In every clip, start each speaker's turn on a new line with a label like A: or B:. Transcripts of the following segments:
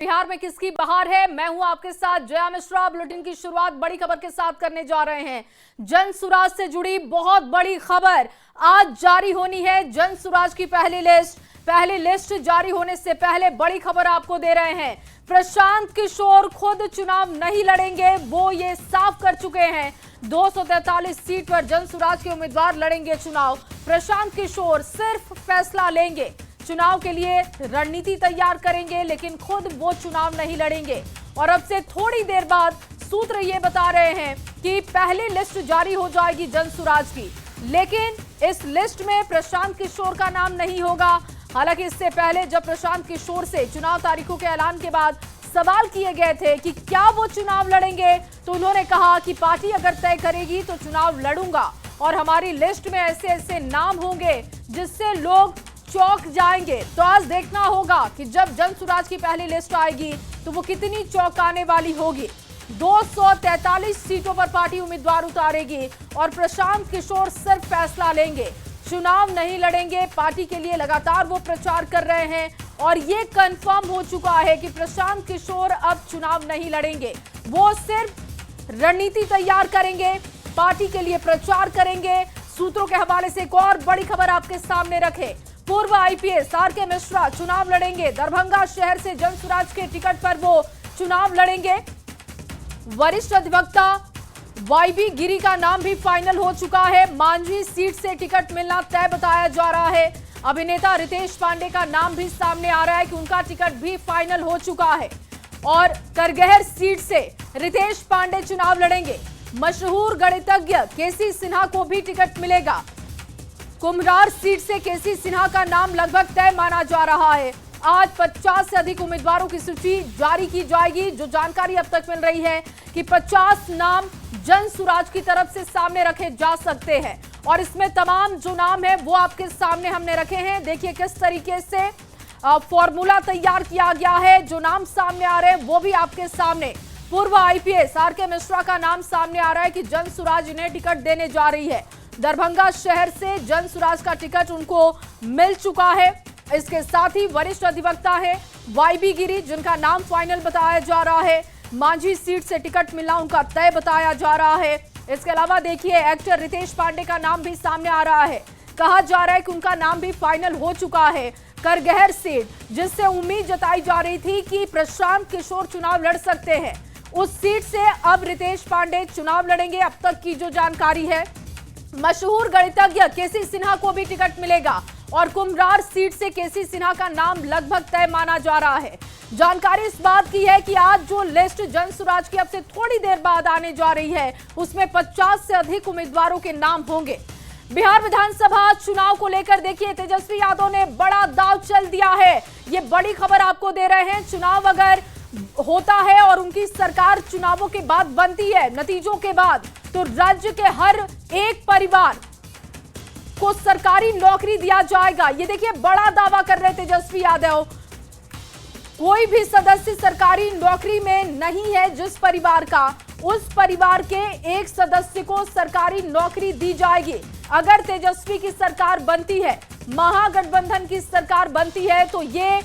A: बिहार में किसकी बहार है। मैं हूं आपके साथ जया मिश्रा। बुलेटिन की शुरुआत बड़ी खबर के साथ करने जा रहे हैं। जन सुराज से जुड़ी बहुत बड़ी खबर आज जारी होनी है। जन सुराज की पहली लिस्ट जारी होने से पहले बड़ी खबर आपको दे रहे हैं। प्रशांत किशोर खुद चुनाव नहीं लड़ेंगे, वो ये साफ कर चुके हैं। 243 सीट पर जन सुराज के उम्मीदवार लड़ेंगे चुनाव। प्रशांत किशोर सिर्फ फैसला लेंगे, चुनाव के लिए रणनीति तैयार करेंगे, लेकिन खुद वो चुनाव नहीं लड़ेंगे। और अब से थोड़ी देर बाद सूत्र ये बता रहे हैं कि पहली लिस्ट जारी हो जाएगी जन सुराज की, लेकिन इस लिस्ट में प्रशांत किशोर का नाम नहीं होगा। हालांकि इससे पहले जब प्रशांत किशोर से चुनाव तारीखों के ऐलान के बाद सवाल किए गए थे कि क्या वो चुनाव लड़ेंगे, तो उन्होंने कहा कि पार्टी अगर तय करेगी तो चुनाव लड़ूंगा और हमारी लिस्ट में ऐसे ऐसे नाम होंगे जिससे लोग चौंक जाएंगे। तो आज देखना होगा कि जब जन सुराज की पहली लिस्ट आएगी तो वो कितनी चौंकाने वाली होगी। 243 सीटों पर पार्टी उम्मीदवार उतारेगी और प्रशांत किशोर सिर्फ फैसला लेंगे, चुनाव नहीं लड़ेंगे। पार्टी के लिए लगातार वो प्रचार कर रहे हैं और ये कंफर्म हो चुका है कि प्रशांत किशोर अब चुनाव नहीं लड़ेंगे, वो सिर्फ रणनीति तैयार करेंगे, पार्टी के लिए प्रचार करेंगे। सूत्रों के हवाले से एक और बड़ी खबर आपके सामने रखे। पूर्व आईपीएस आरके मिश्रा चुनाव लड़ेंगे। दरभंगा शहर से जन सुराज के टिकट पर वो चुनाव लड़ेंगे। वरिष्ठ अधिवक्ता वाईबी गिरी का नाम भी फाइनल हो चुका है। मांझी सीट से टिकट मिलना तय बताया जा रहा है। अभिनेता रितेश पांडे का नाम भी सामने आ रहा है कि उनका टिकट भी फाइनल हो चुका है और करगहर सीट से रितेश पांडे चुनाव लड़ेंगे। मशहूर गणितज्ञ केसी सिन्हा को भी टिकट मिलेगा। कुम्हरार सीट से केसी सिन्हा का नाम लगभग तय माना जा रहा है। आज 50 से अधिक उम्मीदवारों की सूची जारी की जाएगी। जो जानकारी अब तक मिल रही है कि 50 नाम जन सुराज की तरफ से सामने रखे जा सकते हैं और इसमें तमाम जो नाम है वो आपके सामने हमने रखे हैं। देखिए किस तरीके से फॉर्मूला तैयार किया गया है। जो नाम सामने आ रहे हैं वो भी आपके सामने। पूर्व आईपीएस आरके मिश्रा का नाम सामने आ रहा है कि जन सुराज इन्हें टिकट देने जा रही है। दरभंगा शहर से जन सुराज का टिकट उनको मिल चुका है। इसके साथ ही वरिष्ठ अधिवक्ता है वाईबी गिरी, जिनका नाम फाइनल बताया जा रहा है। मांझी सीट से टिकट मिलना उनका तय बताया जा रहा है। इसके अलावा देखिए एक्टर रितेश पांडे का नाम भी सामने आ रहा है। कहा जा रहा है कि उनका नाम भी फाइनल हो चुका है। करगहर सीट, जिससे उम्मीद जताई जा रही थी कि प्रशांत किशोर चुनाव लड़ सकते हैं, उस सीट से अब रितेश पांडे चुनाव लड़ेंगे। अब तक की जो जानकारी है, मशहूर गणितज्ञ केसी सिन्हा को भी टिकट मिलेगा और कुम्हरार सीट से केसी सिन्हा का नाम लगभग तय माना जा रहा है। जानकारी इस बात की है कि आज जो लिस्ट जन सुराज की अब से थोड़ी देर बाद आने जा रही है, उसमें 50 से अधिक उम्मीदवारों के नाम होंगे। बिहार विधानसभा चुनाव को लेकर देखिए तेजस्वी यादव ने बड़ा दांव चल दिया है। ये बड़ी खबर आपको दे रहे हैं। चुनाव अगर होता है और उनकी सरकार चुनावों के बाद बनती है, नतीजों के बाद, तो राज्य के हर एक परिवार को सरकारी नौकरी दिया जाएगा। ये देखिए बड़ा दावा कर रहे तेजस्वी यादव। कोई भी सदस्य सरकारी नौकरी में नहीं है जिस परिवार का, उस परिवार के एक सदस्य को सरकारी नौकरी दी जाएगी। अगर तेजस्वी की सरकार बनती है, महागठबंधन की सरकार बनती है, तो ये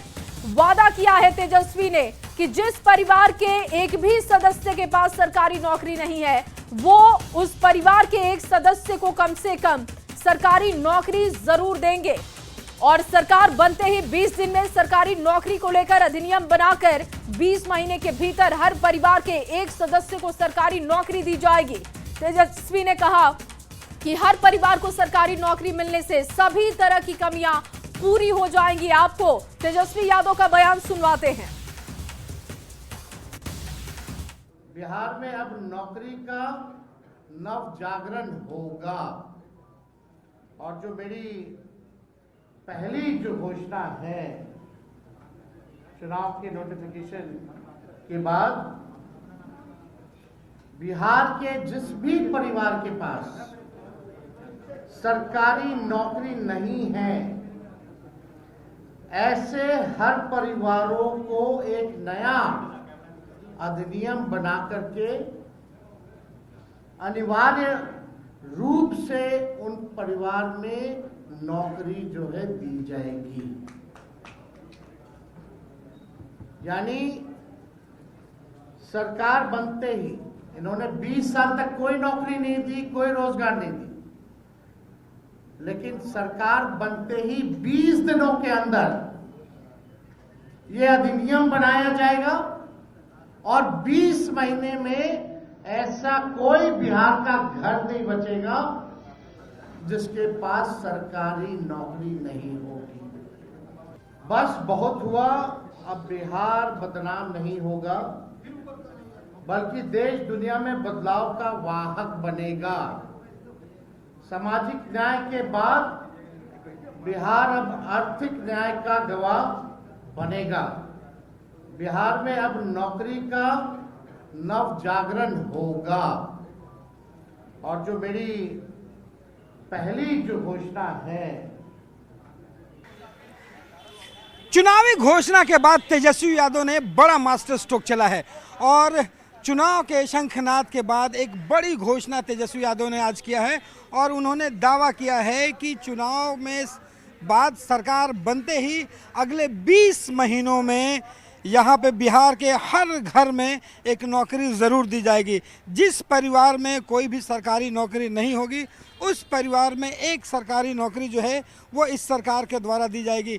A: वादा किया है तेजस्वी ने कि जिस परिवार के एक भी सदस्य के पास सरकारी नौकरी नहीं है, वो उस परिवार के एक सदस्य को कम से कम सरकारी नौकरी जरूर देंगे। और सरकार बनते ही 20 दिन में सरकारी नौकरी को लेकर अधिनियम बनाकर 20 महीने के भीतर हर परिवार के एक सदस्य को सरकारी नौकरी दी जाएगी। तेजस्वी ने कहा कि हर परिवार को सरकारी नौकरी मिलने से सभी तरह की कमियां पूरी हो जाएंगी। आपको तेजस्वी यादव का बयान सुनवाते हैं।
B: बिहार में अब नौकरी का नव जागरण होगा और जो मेरी पहली जो घोषणा है चुनाव के नोटिफिकेशन के बाद, बिहार के जिस भी परिवार के पास सरकारी नौकरी नहीं है, ऐसे हर परिवारों को एक नया अधिनियम बना करके अनिवार्य रूप से उन परिवार में नौकरी जो है दी जाएगी। यानी सरकार बनते ही इन्होंने 20 साल तक कोई नौकरी नहीं दी, कोई रोजगार नहीं दी, लेकिन सरकार बनते ही 20 दिनों के अंदर ये अधिनियम बनाया जाएगा और 20 महीने में ऐसा कोई बिहार का घर नहीं बचेगा जिसके पास सरकारी नौकरी नहीं होगी। बस बहुत हुआ, अब बिहार बदनाम नहीं होगा, बल्कि देश दुनिया में बदलाव का वाहक बनेगा। सामाजिक न्याय के बाद बिहार अब आर्थिक न्याय का गवाह बनेगा। बिहार में अब नौकरी का नव जागरण होगा। और जो मेरी पहली जो घोषणा है,
C: चुनावी घोषणा के बाद तेजस्वी यादव ने बड़ा मास्टर स्ट्रोक चला है और चुनाव के शंखनाद के बाद एक बड़ी घोषणा तेजस्वी यादव ने आज किया है और उन्होंने दावा किया है कि चुनाव में बाद सरकार बनते ही अगले 20 महीनों में यहाँ पे बिहार के हर घर में एक नौकरी ज़रूर दी जाएगी। जिस परिवार में कोई भी सरकारी नौकरी नहीं होगी उस परिवार में एक सरकारी नौकरी जो है वो इस सरकार के द्वारा दी जाएगी।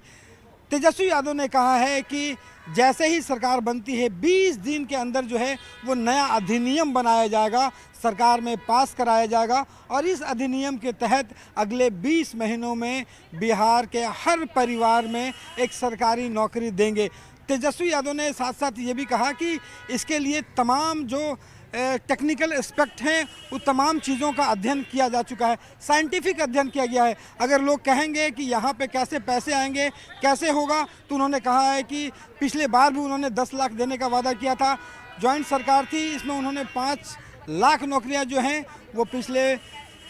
C: तेजस्वी यादव ने कहा है कि जैसे ही सरकार बनती है 20 दिन के अंदर जो है वो नया अधिनियम बनाया जाएगा, सरकार में पास कराया जाएगा और इस अधिनियम के तहत अगले 20 महीनों में बिहार के हर परिवार में एक सरकारी नौकरी देंगे। तेजस्वी यादव ने साथ साथ ये भी कहा कि इसके लिए तमाम जो टेक्निकल एस्पेक्ट हैं वो तमाम चीज़ों का अध्ययन किया जा चुका है, साइंटिफिक अध्ययन किया गया है। अगर लोग कहेंगे कि यहाँ पे कैसे पैसे आएंगे, कैसे होगा, तो उन्होंने कहा है कि पिछले बार भी उन्होंने 10 लाख देने का वादा किया था। जॉइंट सरकार थी, इसमें उन्होंने 5 लाख नौकरियाँ जो हैं वो पिछले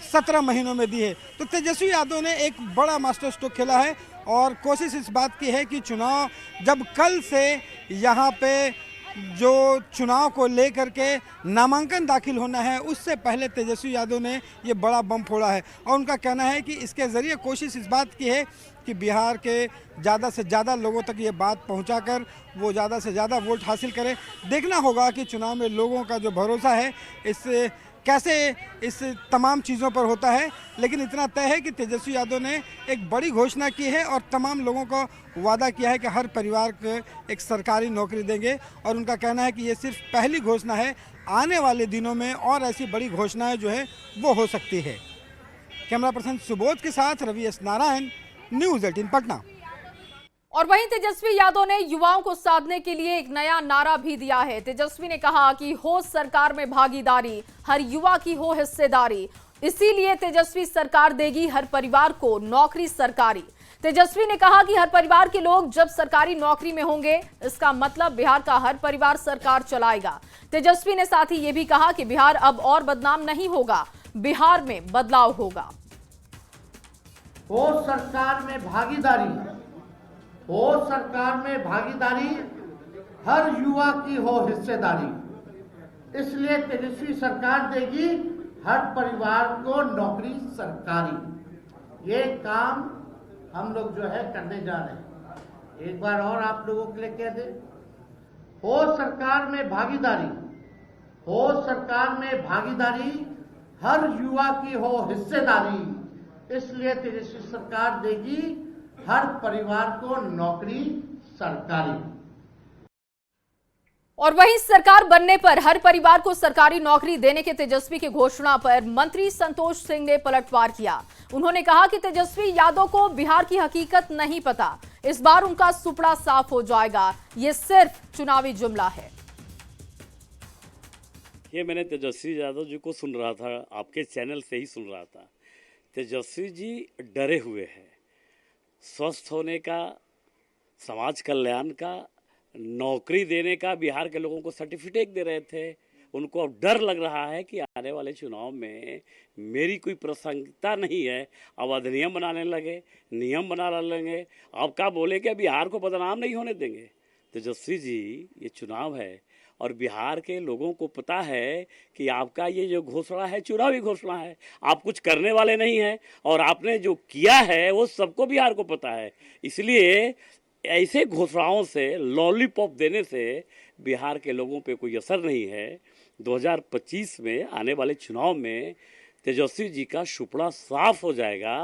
C: 17 महीनों में दी है। तो तेजस्वी यादव ने एक बड़ा मास्टर स्ट्रोक खेला है और कोशिश इस बात की है कि चुनाव जब कल से यहाँ पे जो चुनाव को लेकर के नामांकन दाखिल होना है उससे पहले तेजस्वी यादव ने ये बड़ा बम फोड़ा है और उनका कहना है कि इसके ज़रिए कोशिश इस बात की है कि बिहार के ज़्यादा से ज़्यादा लोगों तक ये बात पहुंचाकर वो ज़्यादा से ज़्यादा वोट हासिल करें। देखना होगा कि चुनाव में लोगों का जो भरोसा है इससे कैसे इस तमाम चीज़ों पर होता है। लेकिन इतना तय है कि तेजस्वी यादव ने एक बड़ी घोषणा की है और तमाम लोगों को वादा किया है कि हर परिवार को एक सरकारी नौकरी देंगे और उनका कहना है कि ये सिर्फ पहली घोषणा है, आने वाले दिनों में और ऐसी बड़ी घोषणाएं जो है वो हो सकती है। कैमरा पर्सन सुबोध के साथ रवि एस नारायण, न्यूज़ 18 पटना।
A: और वहीं तेजस्वी यादव ने युवाओं को साधने के लिए एक नया नारा भी दिया है। तेजस्वी ने कहा कि हो सरकार में भागीदारी, हर युवा की हो हिस्सेदारी, इसीलिए तेजस्वी सरकार देगी हर परिवार को नौकरी सरकारी। तेजस्वी ने कहा कि हर परिवार के लोग जब सरकारी नौकरी में होंगे इसका मतलब बिहार का हर परिवार सरकार चलाएगा। तेजस्वी ने साथ ही ये भी कहा कि बिहार अब और बदनाम नहीं होगा, बिहार में बदलाव होगा।
B: हो सरकार में भागीदारी, हो सरकार में भागीदारी, हर युवा की हो हिस्सेदारी, इसलिए तेजस्वी सरकार देगी हर परिवार को नौकरी सरकारी। ये काम हम लोग जो है करने जा रहे हैं। एक बार और आप लोगों के लिए कह दें, हो सरकार में भागीदारी, हो सरकार में भागीदारी, हर युवा की हो हिस्सेदारी, इसलिए तेजस्वी सरकार देगी हर परिवार को नौकरी सरकारी।
A: और वहीं सरकार बनने पर हर परिवार को सरकारी नौकरी देने के तेजस्वी की घोषणा पर मंत्री संतोष सिंह ने पलटवार किया। उन्होंने कहा कि तेजस्वी यादव को बिहार की हकीकत नहीं पता, इस बार उनका सुपड़ा साफ हो जाएगा, ये सिर्फ चुनावी जुमला है।
D: ये मैंने तेजस्वी यादव जी को सुन रहा था, आपके चैनल से ही सुन रहा था। तेजस्वी जी डरे हुए हैं, स्वस्थ होने का, समाज कल्याण का, नौकरी देने का बिहार के लोगों को सर्टिफिकेट दे रहे थे। उनको अब डर लग रहा है कि आने वाले चुनाव में मेरी कोई प्रासंगिकता नहीं है। अब अधिनियम बनाने लगे, नियम बना लेंगे, अब क्या बोले कि बिहार को बदनाम नहीं होने देंगे। तेजस्वी जी, ये चुनाव है और बिहार के लोगों को पता है कि आपका ये जो घोषणा है चुनावी घोषणा है, आप कुछ करने वाले नहीं हैं और आपने जो किया है वो सबको बिहार को पता है। इसलिए ऐसे घोषणाओं से, लॉलीपॉप देने से बिहार के लोगों पे कोई असर नहीं है। 2025 में आने वाले चुनाव में तेजस्वी जी का सुपड़ा साफ हो जाएगा।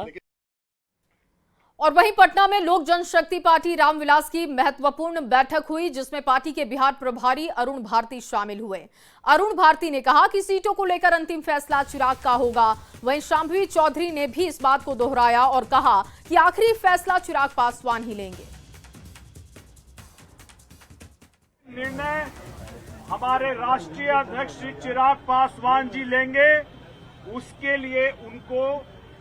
A: और वहीं पटना में लोक जनशक्ति पार्टी रामविलास की महत्वपूर्ण बैठक हुई, जिसमें पार्टी के बिहार प्रभारी अरुण भारती शामिल हुए। अरुण भारती ने कहा कि सीटों को लेकर अंतिम फैसला चिराग का होगा। वहीं शांभवी चौधरी ने भी इस बात को दोहराया और कहा कि आखिरी फैसला चिराग पासवान ही लेंगे।
E: निर्णय हमारे राष्ट्रीय अध्यक्ष श्री चिराग पासवान जी लेंगे, उसके लिए उनको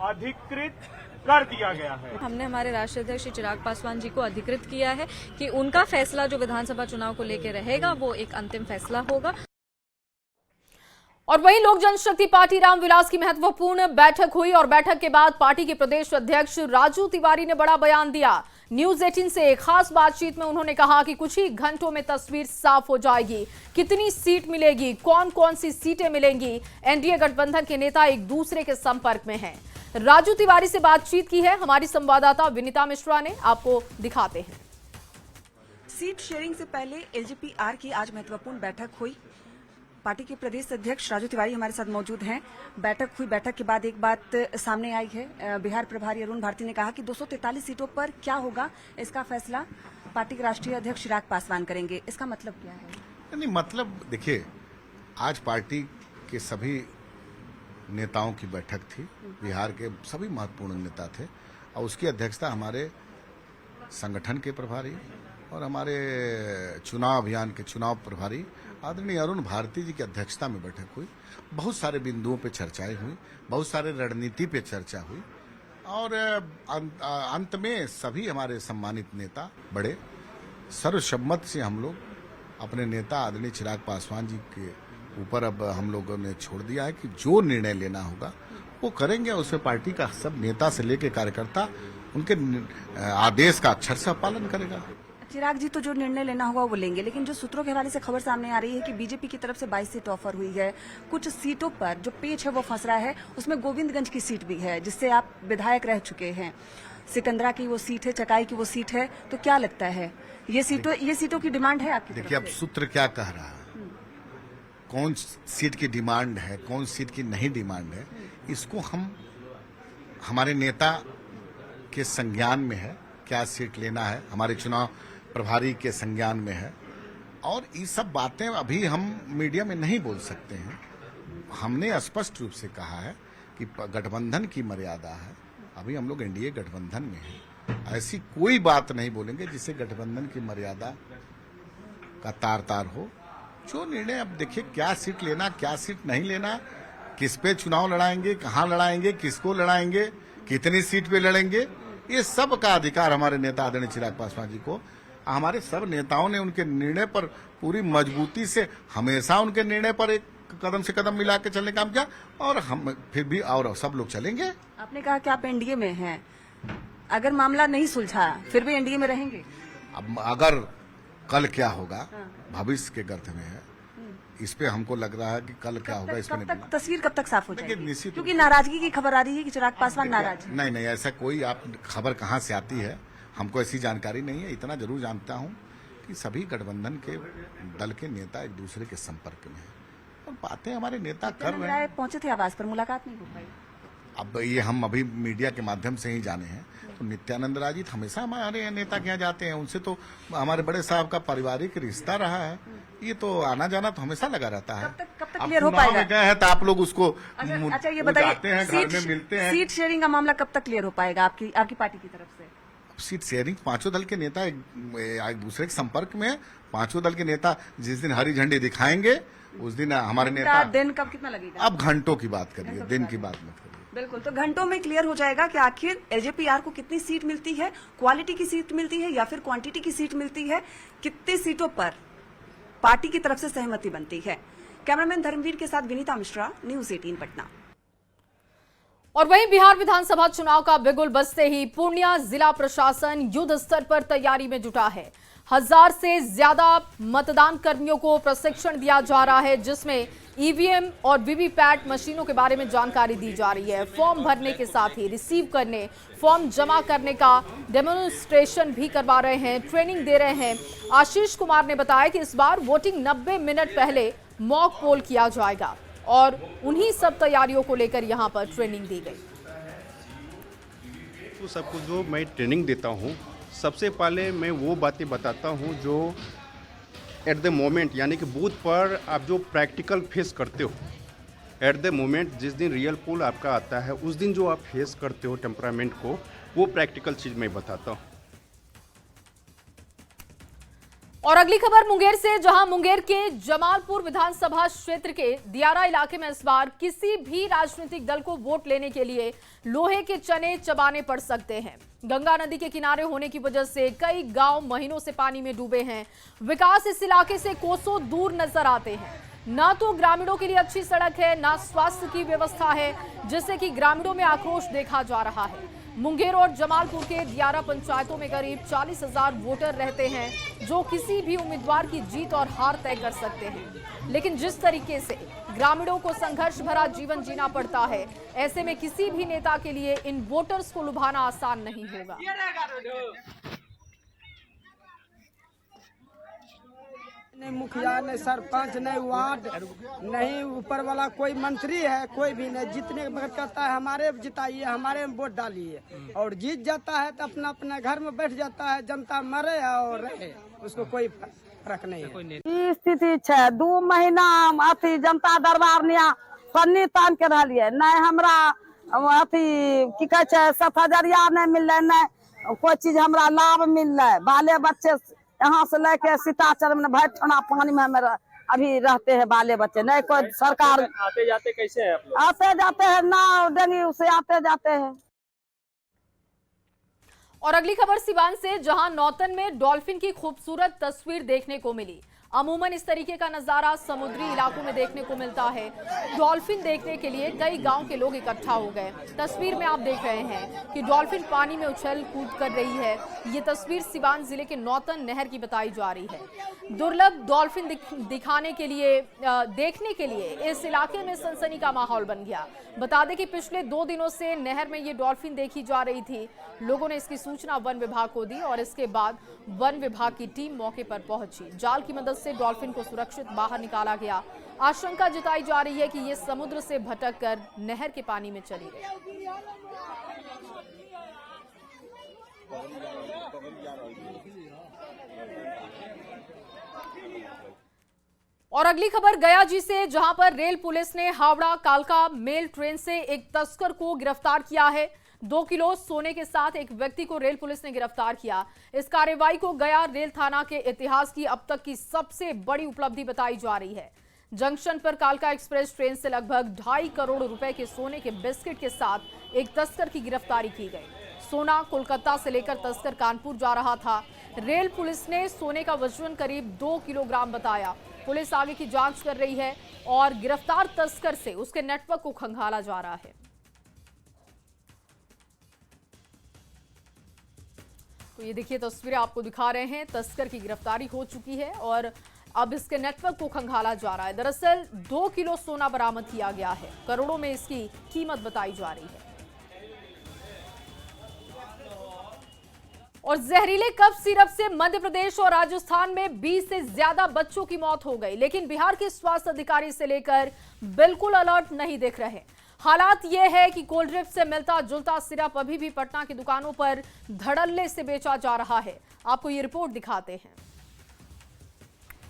E: अधिकृत कर दिया गया है।
F: हमने हमारे राष्ट्रीय अध्यक्ष श्री चिराग पासवान जी को अधिकृत किया है कि उनका फैसला जो विधानसभा चुनाव को लेकर रहेगा वो एक अंतिम फैसला होगा।
A: और वहीं लोक जनशक्ति पार्टी रामविलास की महत्वपूर्ण बैठक हुई और बैठक के बाद पार्टी के प्रदेश अध्यक्ष राजू तिवारी ने बड़ा बयान दिया। न्यूज 18 से एक खास बातचीत में उन्होंने कहा कि कुछ ही घंटों में तस्वीर साफ हो जाएगी, कितनी सीट मिलेगी, कौन कौन सी सीटें मिलेंगी। एनडीए गठबंधन के नेता एक दूसरे के संपर्क में हैं। राजू तिवारी से बातचीत की है हमारी संवाददाता विनीता मिश्रा ने, आपको दिखाते हैं।
G: सीट शेयरिंग से पहले एलजेपीआर की आज महत्वपूर्ण बैठक हुई। पार्टी के प्रदेश अध्यक्ष राजू तिवारी हमारे साथ मौजूद हैं। बैठक हुई, बैठक के बाद एक बात सामने आई है। बिहार प्रभारी अरुण भारती ने कहा कि 243 सीटों पर क्या होगा इसका फैसला पार्टी के राष्ट्रीय अध्यक्ष चिराग पासवान करेंगे। इसका मतलब क्या है?
H: नहीं, मतलब देखिए, आज पार्टी के सभी नेताओं की बैठक थी। बिहार के सभी महत्वपूर्ण नेता थे और उसकी अध्यक्षता हमारे संगठन के प्रभारी और हमारे चुनाव अभियान के चुनाव प्रभारी आदरणीय अरुण भारती जी की अध्यक्षता में बैठक हुई। बहुत सारे बिंदुओं पे चर्चाएं हुई, बहुत सारे रणनीति पे चर्चा हुई और अंत में सभी हमारे सम्मानित नेता बड़े सर्वसम्मत से हम लोग अपने नेता आदरणीय चिराग पासवान जी के ऊपर अब हम लोगों ने छोड़ दिया है कि जो निर्णय लेना होगा वो करेंगे। उसमें पार्टी का सब नेता से लेकर कार्यकर्ता उनके आदेश का अक्षरशः पालन करेगा।
G: चिराग जी तो जो निर्णय लेना होगा वो लेंगे, लेकिन जो सूत्रों के हवाले से खबर सामने आ रही है कि बीजेपी की तरफ से 22 सीट ऑफर हुई है। कुछ सीटों पर जो पेच है वो फंस रहा है, उसमें गोविंदगंज की सीट भी है जिससे आप विधायक रह चुके हैं। सिकंदरा की वो सीट है, चकाई की वो सीट है। तो क्या लगता है ये सीटों की डिमांड है आपकी?
H: देखिए, अब सूत्र क्या कह रहा है, कौन सीट की डिमांड है, कौन सीट की नहीं डिमांड है, इसको हम हमारे नेता के संज्ञान में है। क्या सीट लेना है हमारे चुनाव प्रभारी के संज्ञान में है और ये सब बातें अभी हम मीडिया में नहीं बोल सकते हैं। हमने स्पष्ट रूप से कहा है कि गठबंधन की मर्यादा है। अभी हम लोग एनडीए गठबंधन में हैं, ऐसी कोई बात नहीं बोलेंगे जिससे गठबंधन की मर्यादा का तार तार हो। जो निर्णय, अब देखिए, क्या सीट लेना, क्या सीट नहीं लेना, किस पे चुनाव लड़ाएंगे, कहां लड़ाएंगे, किसको लड़ाएंगे, कितनी सीट पे लड़ेंगे, ये सब का अधिकार हमारे नेता आदरणीय चिराग पासवान जी को। हमारे सब नेताओं ने उनके निर्णय पर पूरी मजबूती से हमेशा उनके निर्णय पर एक कदम से कदम मिला के चलने का काम किया और हम फिर भी और सब लोग चलेंगे।
G: आपने कहा कि आप एनडीए में हैं, अगर मामला नहीं सुलझा फिर भी एनडीए में रहेंगे?
H: अब अगर कल क्या होगा भविष्य के गर्त में है, इस पे हमको लग रहा है कि कल क्या होगा इसमें
G: तस्वीर कब तक साफ हो जाएगी?
H: निश्चित,
G: क्योंकि नाराजगी की खबर आ रही है कि चिराग पासवान नाराज।
H: नहीं, ऐसा कोई आप खबर कहाँ से आती है, हमको ऐसी जानकारी नहीं है। इतना जरूर जानता हूँ कि सभी गठबंधन के दल के नेता एक दूसरे के संपर्क में हैं और बातें हमारे नेता कर रहे हैं।
G: पहुंचे थे आवास पर, मुलाकात नहीं हो पाई।
H: अब ये हम अभी मीडिया के माध्यम से ही जाने हैं। तो नित्यानंद राय जी हमेशा हमारे नेता के यहाँ जाते हैं, उनसे तो हमारे बड़े साहब का पारिवारिक रिश्ता रहा है। ये तो आना जाना तो हमेशा लगा रहता है।
G: कब तक क्लियर हो पाएगा?
H: गए हैं तो आप लोग उसको
G: अच्छा ये बताइए,
H: घर में मिलते हैं।
G: सीट शेयरिंग का मामला कब तक क्लियर हो पाएगा आपकी पार्टी की तरफ से?
H: सीट शेयरिंग, पांचों दल के नेता एक दूसरे के संपर्क में है। पांचों दल के नेता जिस दिन हरी झंडी दिखाएंगे उस दिन हमारे नेता।
G: दिन कब कितना लगेगा?
H: अब घंटों की बात करिए, दिन की बात मत करिए।
G: बिल्कुल, तो घंटों में क्लियर हो जाएगा कि आखिर एलजेपीआर को कितनी सीट मिलती है, क्वालिटी की सीट मिलती है या फिर क्वांटिटी की सीट मिलती है, कितनी सीटों पर पार्टी की तरफ से सहमति बनती है। कैमरामैन धर्मवीर के साथ विनीता मिश्रा, न्यूज 18 पटना।
A: और वहीं बिहार विधानसभा चुनाव का बिगुल बजते ही पूर्णिया जिला प्रशासन युद्ध स्तर पर तैयारी में जुटा है। 1000 से ज्यादा मतदान कर्मियों को प्रशिक्षण दिया जा रहा है, जिसमें ईवीएम और वीवीपैट मशीनों के बारे में जानकारी दी जा रही है। फॉर्म भरने के साथ ही रिसीव करने, फॉर्म जमा करने का डेमोन्स्ट्रेशन भी करवा रहे हैं, ट्रेनिंग दे रहे हैं। आशीष कुमार ने बताया कि इस बार वोटिंग 90 मिनट पहले मॉक पोल किया जाएगा और उन्हीं सब तैयारियों को लेकर यहां पर ट्रेनिंग दी गई।
I: तो सबको जो मैं ट्रेनिंग देता हूँ, सबसे पहले मैं वो बातें बताता हूँ जो एट द मोमेंट, यानी कि बूथ पर आप जो प्रैक्टिकल फेस करते हो एट द मोमेंट, जिस दिन रियल पोल आपका आता है उस दिन जो आप फेस करते हो टेम्परामेंट को, वो प्रैक्टिकल चीज़ मैं बताता हूँ।
A: और अगली खबर मुंगेर से, जहां मुंगेर के जमालपुर विधानसभा क्षेत्र के दियारा इलाके में इस बार किसी भी राजनीतिक दल को वोट लेने के लिए लोहे के चने चबाने पड़ सकते हैं। गंगा नदी के किनारे होने की वजह से कई गांव महीनों से पानी में डूबे हैं। विकास इस इलाके से कोसों दूर नजर आते हैं। ना तो ग्रामीणों के लिए अच्छी सड़क है, ना स्वास्थ्य की व्यवस्था है, जिससे कि ग्रामीणों में आक्रोश देखा जा रहा है। मुंगेर और जमालपुर के दियारा पंचायतों में करीब 40,000 वोटर रहते हैं, जो किसी भी उम्मीदवार की जीत और हार तय कर सकते हैं। लेकिन जिस तरीके से ग्रामीणों को संघर्ष भरा जीवन जीना पड़ता है, ऐसे में किसी भी नेता के लिए इन वोटर्स को लुभाना आसान नहीं होगा।
J: नहीं मुखिया, नहीं सरपंच, नहीं वार्ड, नहीं ऊपर वाला कोई मंत्री है, कोई भी नहीं। जितने वक्त कहता है हमारे जिताइए, हमारे में वोट डालिए, और जीत जाता है तो अपना अपना घर में बैठ जाता है। जनता मरे और रहे, उसको कोई फर्क नहीं है।
K: स्थिति है 2 महीना अथी जनता दरबार निया पन्नी तान के रहिए, नहीं हमरा अथी की कहे छै 7,000 नहीं मिल रहा, नहीं कोई चीज हमरा लाभ मिल रहा है। बाले बच्चे यहाँ से लेके सीताचर में भर ठंडा पानी में हमें अभी रहते हैं बाले बच्चे, नहीं कोई सरकार।
E: आते जाते कैसे है आप लोग?
K: आते जाते हैं नाव डेंगी से आते जाते हैं।
A: और अगली खबर सिवान से, जहां नौतन में डॉल्फिन की खूबसूरत तस्वीर देखने को मिली। अमूमन इस तरीके का नजारा समुद्री इलाकों में देखने को मिलता है। डॉल्फिन देखने के लिए कई गांव के लोग इकट्ठा हो गए। तस्वीर में आप देख रहे हैं कि डॉल्फिन पानी में उछल कूद कर रही है। ये तस्वीर सिवान जिले के नौतन नहर की बताई जा रही है। दुर्लभ डॉल्फिन देखने के लिए इस इलाके में सनसनी का माहौल बन गया। बता दें कि पिछले 2 दिनों से नहर में ये डॉल्फिन देखी जा रही थी। लोगों ने इसकी सूचना वन विभाग को दी और इसके बाद वन विभाग की टीम मौके पर पहुंची। जाल की मदद से डॉल्फिन को सुरक्षित बाहर निकाला गया। आशंका जताई जा रही है कि ये समुद्र से भटककर नहर के पानी में चली गई। और अगली खबर गया जी से, जहां पर रेल पुलिस ने हावड़ा कालका मेल ट्रेन से एक तस्कर को गिरफ्तार किया है। 2 किलो सोने के साथ एक व्यक्ति को रेल पुलिस ने गिरफ्तार किया। इस कार्रवाई को गया रेल थाना के इतिहास की अब तक की सबसे बड़ी उपलब्धि बताई जा रही है। जंक्शन पर कालका एक्सप्रेस ट्रेन से लगभग 2.5 करोड़ रुपए के सोने के बिस्किट के साथ एक तस्कर की गिरफ्तारी की गई। सोना कोलकाता से लेकर तस्कर कानपुर जा रहा था। रेल पुलिस ने सोने का वजन करीब 2 किलोग्राम बताया। पुलिस आगे की जांच कर रही है और गिरफ्तार तस्कर से उसके नेटवर्क को खंगाला जा रहा है। तो ये देखिए तस्वीरें आपको दिखा रहे हैं। तस्कर की गिरफ्तारी हो चुकी है और अब इसके नेटवर्क को खंगाला जा रहा है। दरअसल 2 किलो सोना बरामद किया गया है। करोड़ों में इसकी कीमत बताई जा रही है। और जहरीले कफ सिरप से मध्य प्रदेश और राजस्थान में 20 से ज्यादा बच्चों की मौत हो गई, लेकिन बिहार के स्वास्थ्य अधिकारी से लेकर बिल्कुल अलर्ट नहीं दिख रहे। हालात यह है कि कोल्ड ड्रिंक से मिलता जुलता सिरप अभी भी पटना की दुकानों पर धड़ल्ले से बेचा जा रहा है। आपको ये रिपोर्ट दिखाते हैं।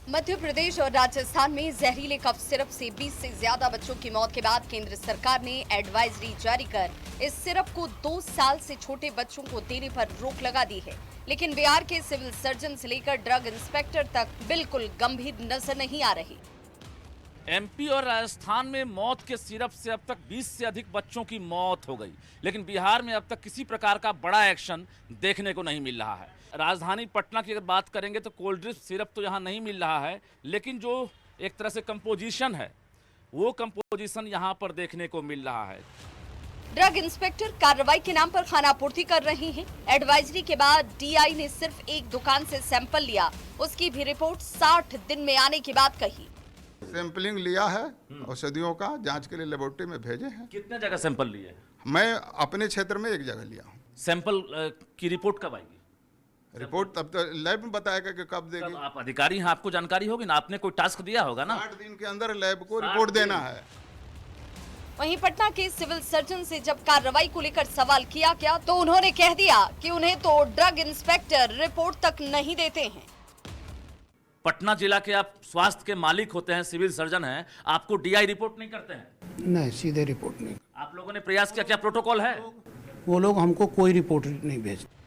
L: मध्य प्रदेश और राजस्थान में जहरीले कफ सिरप से 20 से ज्यादा बच्चों की मौत के बाद केंद्र सरकार ने एडवाइजरी जारी कर इस सिरप को 2 साल से छोटे बच्चों को देने पर रोक लगा दी है। लेकिन बिहार के सिविल सर्जन से लेकर ड्रग इंस्पेक्टर तक बिल्कुल गंभीर नजर नहीं आ रही।
M: एमपी और राजस्थान में मौत के सिरप से अब तक 20 से अधिक बच्चों की मौत हो गई, लेकिन बिहार में अब तक किसी प्रकार का बड़ा एक्शन देखने को नहीं मिल रहा है। राजधानी पटना की अगर बात करेंगे तो कोल्ड ड्रिंक सिरप तो यहाँ नहीं मिल रहा है, लेकिन जो एक तरह से कंपोजिशन है वो कंपोजिशन यहाँ पर देखने को मिल रहा है।
L: ड्रग इंस्पेक्टर कार्रवाई के नाम पर खानापूर्ति कर रहे हैं। एडवाइजरी के बाद डीआई ने सिर्फ एक दुकान से सैंपल लिया, उसकी भी रिपोर्ट 60 दिन में आने की बात कही।
N: सैंपलिंग लिया है, औषधियों का जांच के लिए लेबोरेटरी में भेजे हैं।
M: कितने जगह सैंपल लिए?
N: मैं अपने क्षेत्र में एक जगह लिया हूँ।
M: सैंपल की रिपोर्ट कब आएगी?
N: रिपोर्ट तब तो लैब में बताएगा कि कब देगी।
M: आप अधिकारी हैं, आपको जानकारी होगी ना, आपने कोई टास्क दिया होगा ना।
N: 8 दिन के अंदर लैब को रिपोर्ट देना है।
L: वहीं पटना के सिविल सर्जन से जब कार्रवाई को लेकर सवाल किया गया तो उन्होंने कह दिया कि उन्हें तो ड्रग इंस्पेक्टर रिपोर्ट तक नहीं देते हैं।
M: पटना जिला के आप स्वास्थ्य के मालिक होते हैं, सिविल सर्जन हैं, आपको डीआई रिपोर्ट नहीं करते हैं?
J: नहीं, सीधे रिपोर्ट नहीं।
M: आप लोगों ने प्रयास किया, क्या प्रोटोकॉल है?
J: वो लोग हमको कोई रिपोर्ट नहीं भेजते।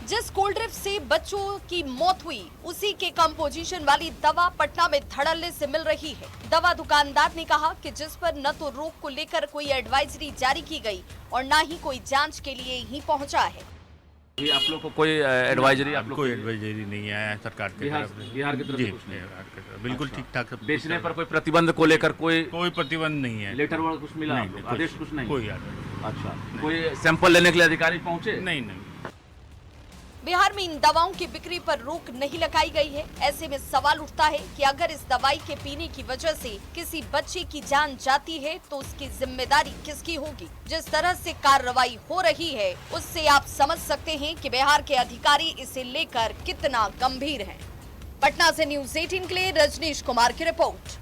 L: जिस कोल्ड ड्रिफ्ट से बच्चों की मौत हुई, उसी के कंपोजिशन वाली दवा पटना में धड़ल्ले से मिल रही है। दवा दुकानदार ने कहा कि जिस पर न तो रोग को लेकर कोई एडवाइजरी जारी की गई और न ही कोई जांच के लिए ही पहुंचा है।
M: ये आप लोग को कोई एडवाइजरी? आप लोग
O: कोई एडवाइजरी नहीं आया है सरकार की तरफ से।
M: बिहार की तरफ
O: जी,
M: से कुछ नहीं?
O: बिहार की तरफ बिल्कुल ठीक ठाक सब।
M: बेचने पर कोई प्रतिबंध को लेकर कोई
O: प्रतिबंध नहीं है।
M: लेटर वगैरह कुछ मिला? आदेश कुछ नहीं?
O: कोई आदेश।
M: अच्छा, कोई सैंपल लेने के लिए अधिकारी पहुंचे?
O: नहीं।
L: बिहार में इन दवाओं की बिक्री पर रोक नहीं लगाई गई है। ऐसे में सवाल उठता है कि अगर इस दवाई के पीने की वजह से किसी बच्चे की जान जाती है तो उसकी जिम्मेदारी किसकी होगी? जिस तरह से कार्रवाई हो रही है उससे आप समझ सकते हैं कि बिहार के अधिकारी इसे लेकर कितना गंभीर हैं। पटना से न्यूज़ 18 के लिए रजनीश कुमार की रिपोर्ट।